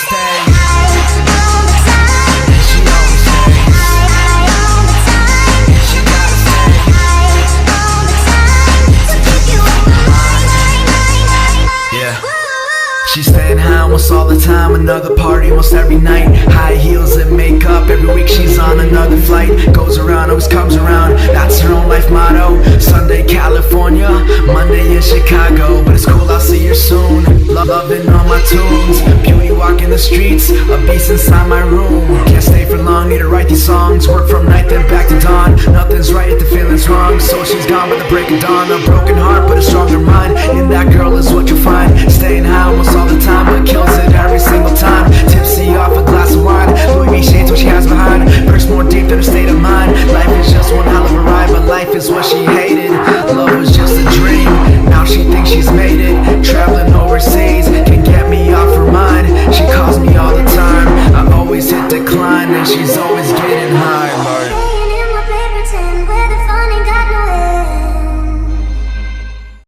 stay. She's staying high almost all the time, another party almost every night. High heels and makeup, every week she's on another flight. Goes around, always comes around, that's her own life motto. Sunday California, Monday in Chicago. But it's cool, I'll see her soon. Loving all my tunes, beauty walking the streets, a beast inside my room. Can't stay for long, need to write these songs. Work from night then back to dawn. Nothing's right if the feeling's wrong, so she's gone by the break of dawn. A broken heart but a stronger mind, in that girl is what you'll find. Staying high almost all the time, but kills it every single time. Tipsy off a glass of wine, Louis V shades what she has behind. Perks more deep than her state of mind. Life is just one hell of a ride, but life is what